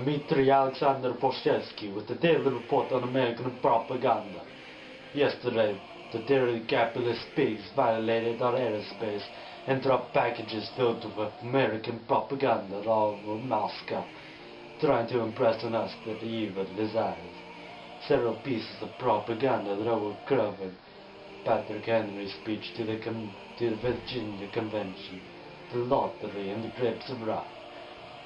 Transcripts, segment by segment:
Dmitry Alexander Polshevsky with the daily report on American propaganda. Yesterday, the daily capitalist pigs violated our airspace and dropped packages filled with American propaganda all over Moscow, trying to impress on us their evil desires. Several pieces of propaganda that were covered: Patrick Henry's speech to the Virginia Convention, the lottery, and the grapes of wrath.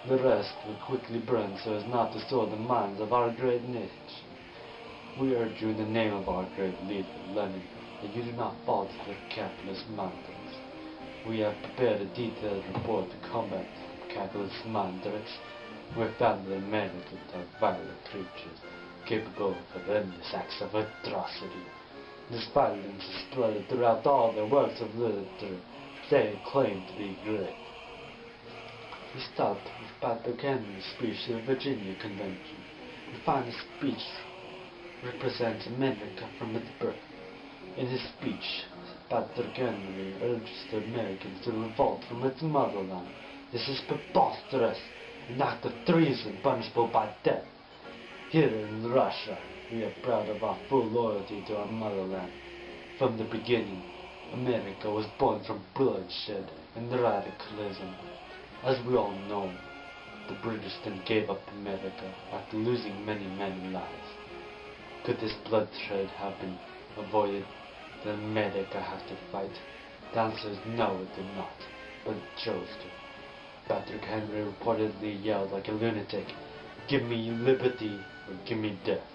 The rest were quickly burned so as not to soil the minds of our great nation. We urge you in the name of our great leader, Lenin, that you do not fall to the capitalist mandates. We have prepared a detailed report to combat capitalist mandates. We have found that Americans are violent creatures, capable of horrendous acts of atrocity. This violence is spread throughout all their works of literature they claim to be great. We start with Patrick Henry's speech to the Virginia Convention. We find the speech represents America from its birth. In his speech, Patrick Henry urges the Americans to revolt from its motherland. This is preposterous, an act of treason punishable by death. Here in Russia, we are proud of our full loyalty to our motherland. From the beginning, America was born from bloodshed and radicalism. As we all know, the British then gave up America after losing many lives. Could this bloodshed have been avoided? Did America have to fight? The answer is no, it did not, but it chose to. Patrick Henry reportedly yelled like a lunatic, "Give me liberty or give me death."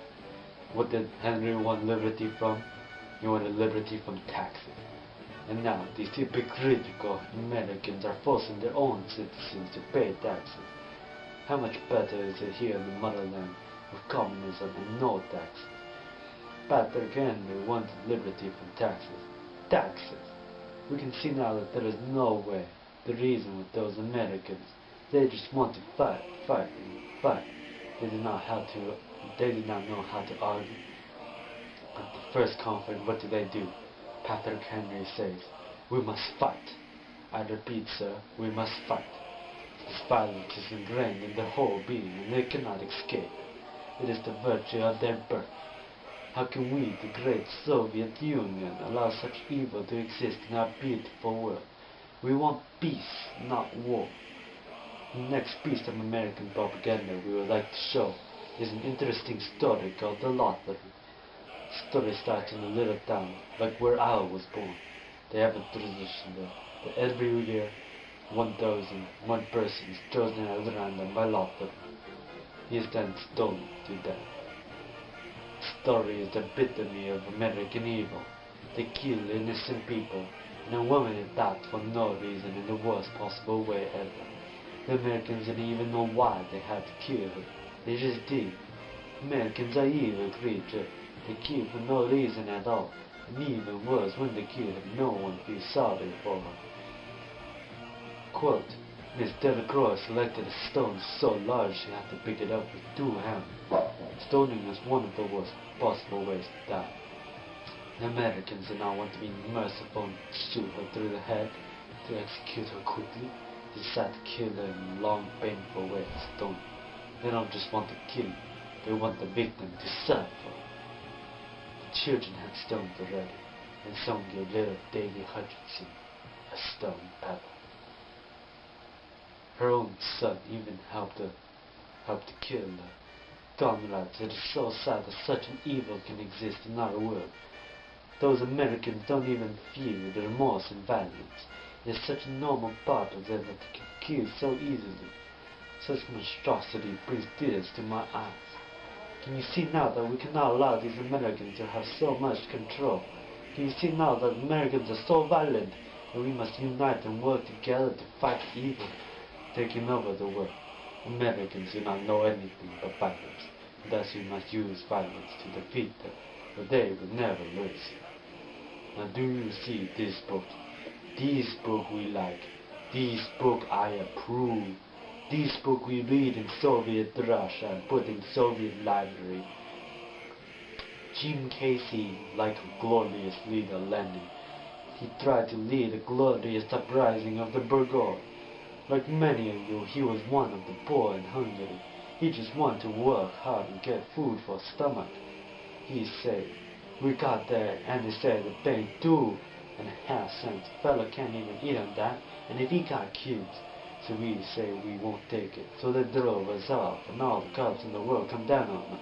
What did Henry want liberty from? He wanted liberty from taxes. And now these hypocritical Americans are forcing their own citizens to pay taxes. How much better is it here in the motherland with communism and no taxes? Patrick Henry wanted liberty from taxes. Taxes! We can see now that there is no way to reason with those Americans. They just want to fight. They did not know how to argue. At the first conflict, what do? Patrick Henry says, "We must fight." I repeat, sir, we must fight. This violence is ingrained in their whole being, and they cannot escape. It is the virtue of their birth. How can we, the great Soviet Union, allow such evil to exist in our beautiful world? We want peace, not war. The next piece of American propaganda we would like to show is an interesting story called The Lottery. The story starts in a little town, like where I was born. They have a tradition there, that every year 1,001 person is chosen at random by lottery. He is then stoned to death. The story is the epitome of American evil. They kill innocent people, and a woman is died for no reason in the worst possible way ever. The Americans didn't even know why they had to kill her. They just did. Americans are evil creatures. They kill for no reason at all, and even worse, when they kill her, no one feels sorry for her. Quote, Miss Delacroix selected a stone so large she had to pick it up with 2 hands. Stoning is one of the worst possible ways to die. The Americans do not want to be merciful and shoot her through the head to execute her quickly. They decide to kill her in a long, painful way, stone. They don't just want to kill, they want the victim to suffer. The children had stoned already, and some gave little Davy Hutchinson a stone pebble. Her own son even helped to kill her. Comrades, it is so sad that such an evil can exist in our world. Those Americans don't even feel the remorse and violence. It is such a normal part of them that they can kill so easily. Such monstrosity brings tears to my eyes. Can you see now that we cannot allow these Americans to have so much control? Can you see now that Americans are so violent that we must unite and work together to fight evil taking over the world? Americans do not know anything but violence. Thus we must use violence to defeat them, but they will never lose. Now do you see this book? This book we like. This book I approve. This book we read in Soviet Russia and put in Soviet library. Jim Casey, like a glorious leader Lenin, he tried to lead a glorious uprising of the bourgeois. Like many of you, he was one of the poor in Hungary. He just want to work hard and get food for stomach. He say, we got there, and they said the pay 2.5 cents. Fella can't even eat on that, and if he got kids, so we say we won't take it. So they drove us off, and all the cops in the world come down on him.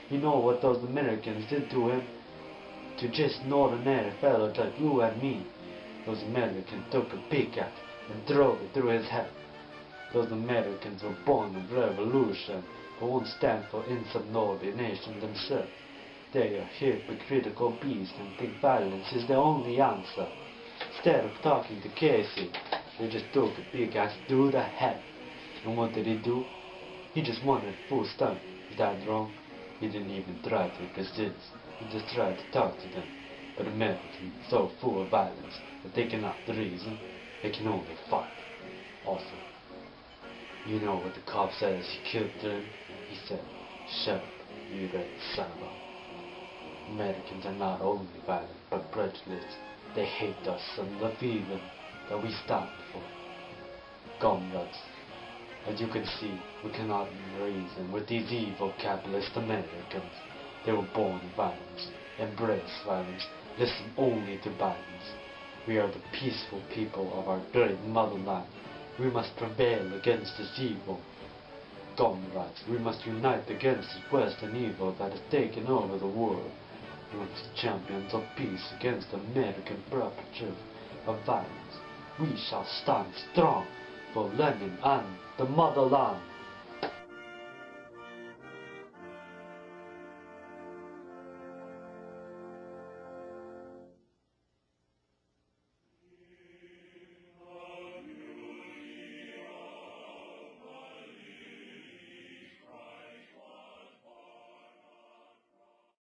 You know what those Americans did to him? To just an ordinary fellow like you and me. Those Americans took a pickaxe and drove it through his head. Those Americans were born of revolution, but won't stand for insubordination themselves. They are hypocritical beasts and think violence is the only answer. Instead of talking to Casey, they just took a pickaxe through the head. And what did he do? He just wanted full stomach. Is that wrong? He didn't even try to resist. He just tried to talk to them. But Americans are so full of violence that they cannot reason. They can only fight. Also, you know what the cop said as he killed them? He said, "Shut up, you red son of a..." Americans are not only violent, but prejudiced. They hate us and the feeling that we stand for. Comrades, as you can see, we cannot reason with these evil capitalist Americans. They were born in violence, embrace violence, listen only to violence. We are the peaceful people of our great motherland. We must prevail against this evil. Comrades, we must unite against this Western evil that has taken over the world. We must be champions of peace against the American perpetrators of violence. We shall stand strong for Lenin and the motherland.